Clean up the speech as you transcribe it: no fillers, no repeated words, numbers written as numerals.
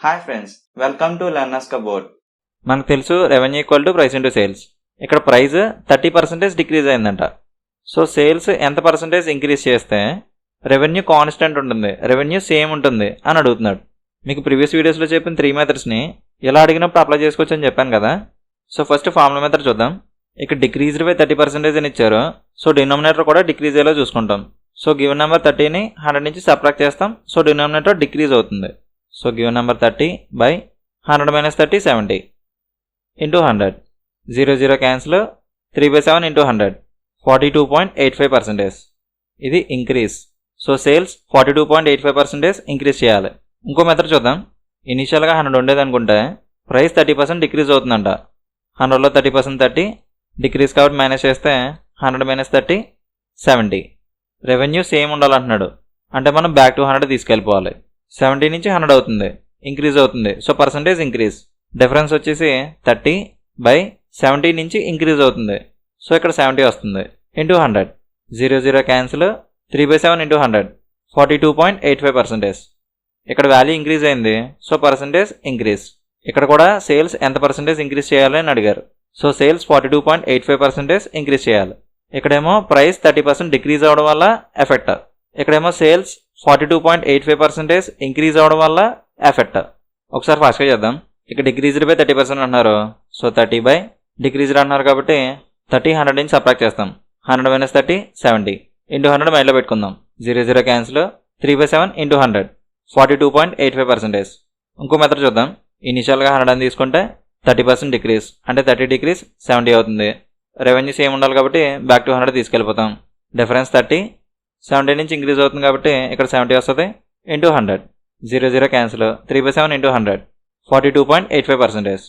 Hi friends, welcome to learners cupboard. మనకు తెలుసు revenue equal to price into sales. ఇక్కడ price 30% decrease అయిందంట. So sales ఎంత percentage increase చేస్తే రెవెన్యూ కాన్స్టెంట్ ఉంటుంది, రెవెన్యూ సేమ్ ఉంటుంది అని అడుగుతున్నాడు. మీకు ప్రీవియస్ వీడియోస్లో చెప్పిన 3 మెథడ్స్ని ఎలా అడిగినప్పుడు అప్లై చేసుకోవచ్చు అని చెప్పాను కదా. సో ఫస్ట్ ఫార్ములా మెథడ్ చూద్దాం. ఇక్కడ డిక్రీజ్డ్ బై 30% అని ఇచ్చారు. సో డినామినేటర్ కూడా డిక్రీజ్ అయ్యేలా చూసుకుంటాం. సో గివెన్ నెంబర్ 30ని 100 నుంచి సబ్ట్రాక్ట్ చేస్తాం. సో డినామినేటర్ డిక్రీజ్ అవుతుంది. So given number 30 by 100 - 30 70 into 100. 0 0 cancel. 3/7 into 100 42.85%. ఇది ఇంక్రీజ్. సో సేల్స్ 42.85% ఇంక్రీజ్ చేయాలి. ఇంకో మెథడ్ చూద్దాం. ఇనిషియల్గా 100 ఉండేది అనుకుంటే ప్రైస్ 30% డిక్రీజ్ అవుతుందంట. 100లో 30% 30 డిక్రీజ్ కాబట్టి మైనస్ చేస్తే 100 - 30 70. రెవెన్యూ సేమ్ ఉండాలంటున్నాడు, అంటే మనం బ్యాక్ టు 100 తీసుకెళ్ళిపోవాలి. 70 నుంచి 100 అవుతుంది, ఇంక్రీజ్ అవుతుంది. So percentage increase. డిఫరెన్స్ వచ్చేసి 30 బై 70 నుంచి ఇంక్రీజ్ అవుతుంది. సో ఇక్కడ 70 వస్తుంది ఇంటూ 100. 0 0 క్యాన్సిల్. 3/7 ఇంటూ 100 42.85%. ఇక్కడ వాల్యూ ఇంక్రీజ్ అయింది. So percentage increase. ఇక్కడ కూడా సేల్స్ ఎంత పర్సంటేజ్ ఇంక్రీజ్ చేయాలి అని అడిగారు. సో సేల్స్ 42.85% ఇంక్రీజ్ చేయాలి. ఇక్కడేమో ప్రైస్ 30% డిక్రీజ్ అవ్వడం వల్ల ఎఫెక్ట్. ఇక్కడేమో సేల్స్ 42.85% ఇంక్రీజ్ అవ్వడం వల్ల ఎఫెక్ట్. ఒకసారి ఫాస్ట్గా చేద్దాం. ఇక్కడ డిక్రీజ్డ్ బై 30% అంటున్నారు. సో 30 బై డిక్రీజ్డ్ అంటున్నారు కాబట్టి 30 100 నుంచి సబ్ట్రాక్ట్ చేస్తాం. 100 - 30 70 ఇంటూ 100 మైండ్లో పెట్టుకుందాం. 0 0 క్యాన్సిల్. 3/7 ఇంటూ 100 42.85%. ఇంకో మెథడ్ చూద్దాం. ఇనిషియల్గా 100 అని తీసుకుంటే 30% డిక్రీజ్, అంటే 30 డిక్రీజ్ 70 అవుతుంది. రెవెన్యూ సేమ్ ఉండాలి కాబట్టి బ్యాక్ టు 100 తీసుకెళ్ళిపోతాం. డిఫరెన్స్ 30. 70 నుంచి ఇంక్రీజ్ అవుతుంది కాబట్టి ఇక్కడ 70 వస్తుంది ఇంటూ 100. 0 0 క్యాన్సిల్. 3/7 ఇంటూ 100 42.85%.